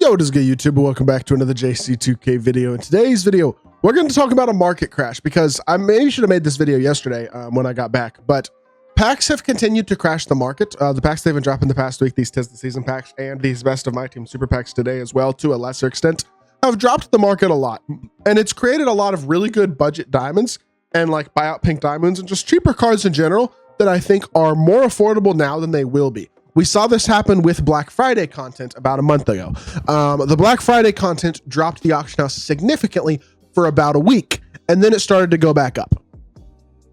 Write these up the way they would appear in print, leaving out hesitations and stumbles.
Yo, what is good, YouTube? Welcome back to another JC2K video. In today's video, we're going to talk about a market crash because I maybe should have made this video yesterday when I got back, but packs have continued to crash the market. The packs they've been dropping the past week, these Tis the Season packs and these Best of My Team Super packs today as well, to a lesser extent, have dropped the market a lot. And it's created a lot of really good budget diamonds and like buyout pink diamonds and just cheaper cards in general that I think are more affordable now than they will be. We saw this happen with Black Friday content about a month ago. The Black Friday content dropped the auction house significantly for about a week, and then it started to go back up.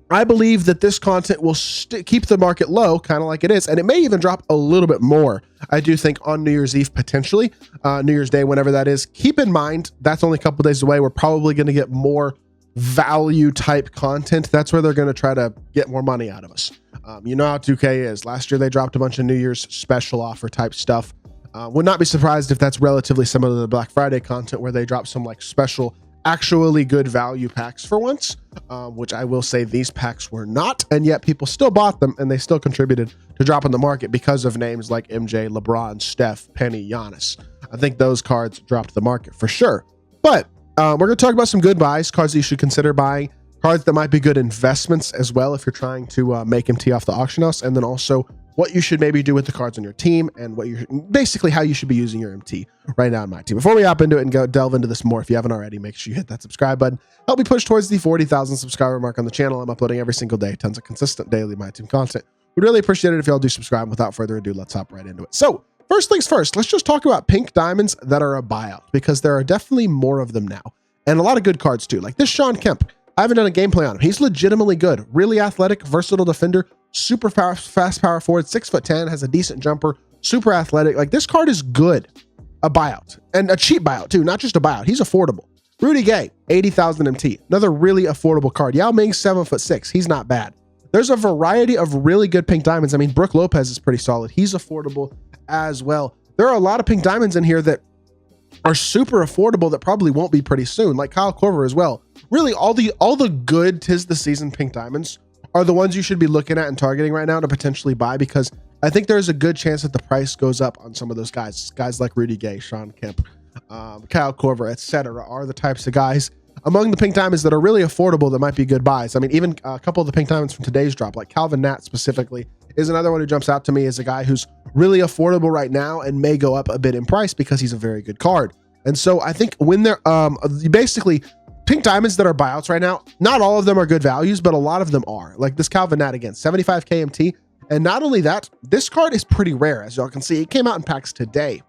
I believe that this content will keep the market low, kind of like it is, and it may even drop a little bit more. I do think on New Year's Eve, potentially, New Year's Day, whenever that is. Keep in mind, that's only a couple days away. We're probably going to get more value type content. That's where they're going to try to get more money out of us. You know how 2K is. Last year they dropped a bunch of New Year's special offer type stuff. Would not be surprised if that's relatively similar to the Black Friday content where they drop some like special, actually good value packs for once, which I will say these packs were not, and yet people still bought them and they still contributed to dropping the market because of names like MJ, LeBron, Steph, Penny, Giannis. I think those cards dropped the market for sure. But we're going to talk about some good buys, cards that you should consider buying, cards that might be good investments as well if you're trying to make MT off the auction house, and then also what you should maybe do with the cards on your team and what you're basically how you should be using your MT right now in my team. Before we hop into it and go delve into this more, if you haven't already, make sure you hit that subscribe button. Help me push towards the 40,000 subscriber mark on the channel. I'm uploading every single day, tons of consistent daily my team content. We'd really appreciate it if y'all do subscribe. Without further ado, let's hop right into it. So first things first, let's just talk about pink diamonds that are a buyout, because there are definitely more of them now. And a lot of good cards too, like this Shawn Kemp. I haven't done a gameplay on him. He's legitimately good, really athletic, versatile defender, super fast power forward, 6'10", has a decent jumper, super athletic. Like this card is good, a buyout, and a cheap buyout too, not just a buyout. He's affordable. Rudy Gay, 80,000 MT, another really affordable card. Yao Ming, 7'6", he's not bad. There's a variety of really good pink diamonds. I mean, Brook Lopez is pretty solid. He's affordable as well. There are a lot of pink diamonds in here that are super affordable that probably won't be pretty soon, like Kyle Korver as well. Really, all the good Tis the Season pink diamonds are the ones you should be looking at and targeting right now to potentially buy, because I think there's a good chance that the price goes up on some of those guys. Guys like Rudy Gay, Shawn Kemp, Kyle Korver, etc. are the types of guys among the pink diamonds that are really affordable that might be good buys. I mean, even a couple of the pink diamonds from today's drop, like Calvin Nat specifically, is another one who jumps out to me as a guy who's really affordable right now and may go up a bit in price because he's a very good card. And so I think when they're basically pink diamonds that are buyouts right now, not all of them are good values, but a lot of them are. Like this Calvin Nat again, 75 KMT. And not only that, this card is pretty rare. As y'all can see, it came out in packs today.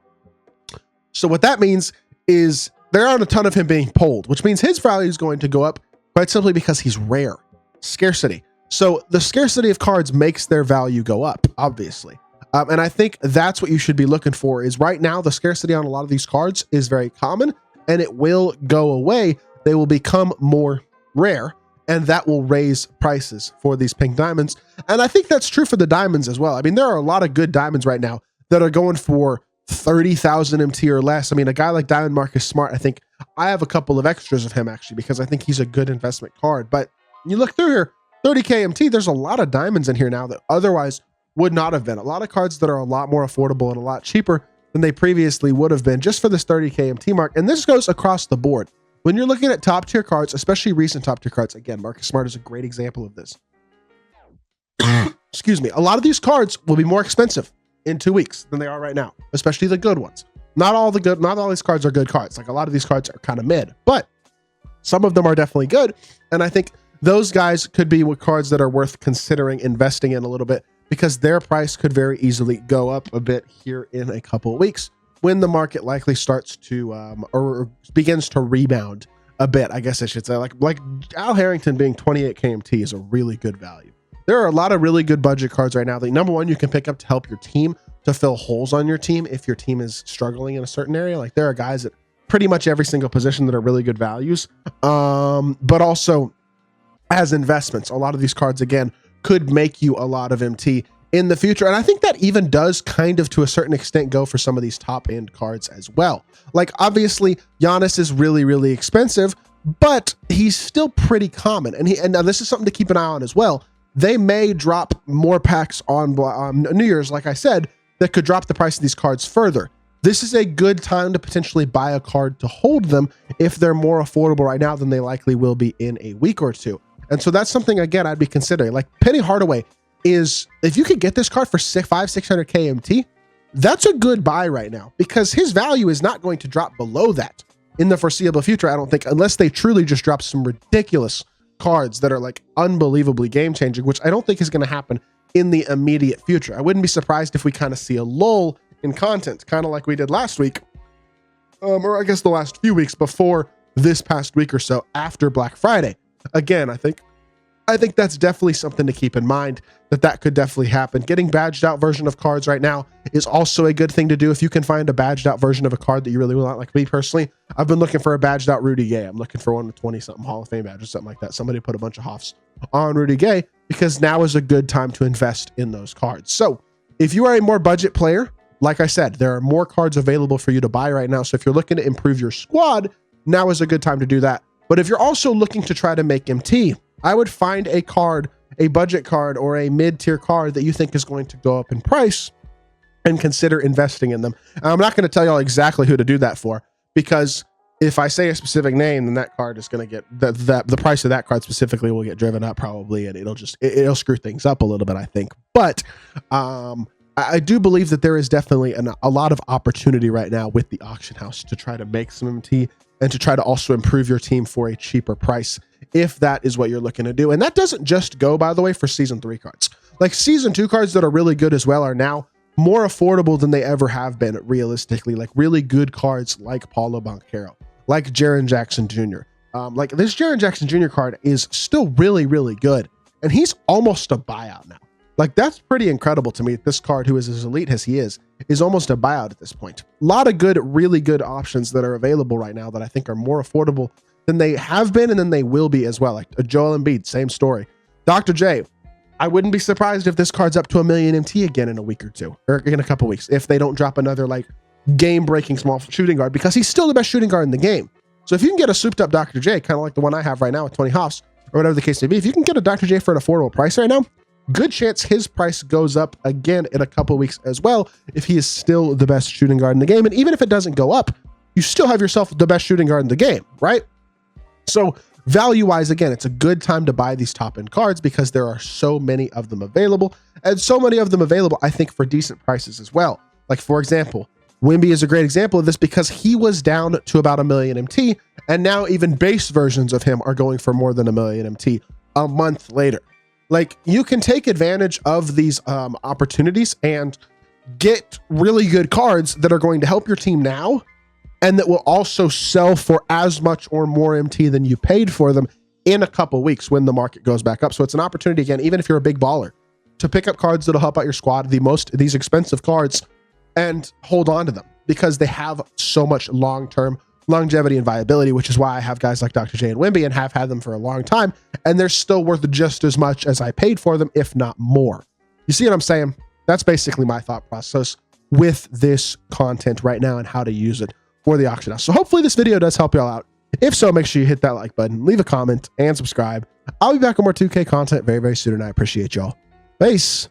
So what that means is there aren't a ton of him being pulled, which means his value is going to go up quite simply because he's rare. Scarcity. So the scarcity of cards makes their value go up, obviously. And I think that's what you should be looking for. Is right now the scarcity on a lot of these cards is very common, and it will go away. They will become more rare, and that will raise prices for these pink diamonds. And I think that's true for the diamonds as well. I mean, there are a lot of good diamonds right now that are going for 30,000 MT or less. I mean, a guy like Diamond Marcus Smart, I think I have a couple of extras of him actually, because I think he's a good investment card. But you look through here, 30K MT, there's a lot of diamonds in here now that otherwise would not have been. A lot of cards that are a lot more affordable and a lot cheaper than they previously would have been just for this 30K MT mark. And this goes across the board. When you're looking at top tier cards, especially recent top tier cards, again, Marcus Smart is a great example of this. Excuse me. A lot of these cards will be more expensive in 2 weeks than they are right now, especially the good ones. Not all these cards are good cards. Like a lot of these cards are kind of mid, but some of them are definitely good. And I think those guys could be with cards that are worth considering investing in a little bit, because their price could very easily go up a bit here in a couple of weeks when the market likely starts to or begins to rebound a bit, I guess I should say. Like Al Harrington being 28 KMT is a really good value. There are a lot of really good budget cards right now that, number one, you can pick up to help your team, to fill holes on your team if your team is struggling in a certain area. Like there are guys at pretty much every single position that are really good values, but also as investments. A lot of these cards, again, could make you a lot of MT in the future. And I think that even does kind of to a certain extent go for some of these top end cards as well. Like obviously Giannis is really, really expensive, but he's still pretty common. And now this is something to keep an eye on as well. They may drop more packs on New Year's, like I said, that could drop the price of these cards further. this is a good time to potentially buy a card to hold them if they're more affordable right now than they likely will be in a week or two. And so that's something, again, I'd be considering. Like Penny Hardaway is, if you could get this card for 600 KMT, that's a good buy right now because his value is not going to drop below that in the foreseeable future, I don't think, unless they truly just drop some ridiculous cards that are like unbelievably game changing, which I don't think is going to happen in the immediate future. I wouldn't be surprised if we kind of see a lull in content, kind of like we did last week, or I guess the last few weeks before this past week or so after Black Friday. Again, I think that's definitely something to keep in mind, that could definitely happen. Getting badged out version of cards right now is also a good thing to do. If you can find a badged out version of a card that you really want, like me personally, I've been looking for a badged out Rudy Gay. I'm looking for one with 20-something Hall of Fame badge or something like that. Somebody put a bunch of Hoffs on Rudy Gay because now is a good time to invest in those cards. So if you are a more budget player, like I said, there are more cards available for you to buy right now. So if you're looking to improve your squad, now is a good time to do that. But if you're also looking to try to make MT, I would find a card, a budget card or a mid-tier card that you think is going to go up in price and consider investing in them. And I'm not going to tell y'all exactly who to do that for, because if I say a specific name, then that card is going to get the price of that card specifically will get driven up probably, and it'll screw things up a little bit, I think. But I do believe that there is definitely a lot of opportunity right now with the auction house to try to make some MT and to try to also improve your team for a cheaper price, if that is what you're looking to do. And that doesn't just go, by the way, for season 3 cards. Like season 2 cards that are really good as well are now more affordable than they ever have been realistically. Like really good cards like Paulo Banchero, like Jaren Jackson Jr. Like this Jaren Jackson Jr. card is still really, really good. And he's almost a buyout now. Like that's pretty incredible to me. This card, who is as elite as he is almost a buyout at this point. A lot of good, really good options that are available right now that I think are more affordable than they have been and then they will be as well. Like Joel Embiid, same story. Dr. J, I wouldn't be surprised if this card's up to 1 million MT again in a week or two, or in a couple weeks, if they don't drop another like game-breaking small shooting guard, because he's still the best shooting guard in the game. So if you can get a souped-up Dr. J, kind of like the one I have right now with 20 Hoffs, or whatever the case may be, if you can get a Dr. J for an affordable price right now, good chance his price goes up again in a couple weeks as well, if he is still the best shooting guard in the game. And even if it doesn't go up, you still have yourself the best shooting guard in the game, right? So value-wise, again, it's a good time to buy these top-end cards because there are so many of them available, and so many of them available, I think, for decent prices as well. Like, for example, Wemby is a great example of this because he was down to about 1 million MT, and now even base versions of him are going for more than 1 million MT a month later. Like, you can take advantage of these opportunities and get really good cards that are going to help your team now, and that will also sell for as much or more MT than you paid for them in a couple weeks when the market goes back up. So it's an opportunity, again, even if you're a big baller, to pick up cards that'll help out your squad, these expensive cards, and hold on to them because they have so much long-term longevity and viability, which is why I have guys like Dr. J and Wemby and have had them for a long time, and they're still worth just as much as I paid for them, if not more. You see what I'm saying? That's basically my thought process with this content right now and how to use it for the auction house. So hopefully this video does help y'all out. If so, make sure you hit that like button, leave a comment, and subscribe. I'll be back with more 2K content very, very soon, and I appreciate y'all. Peace.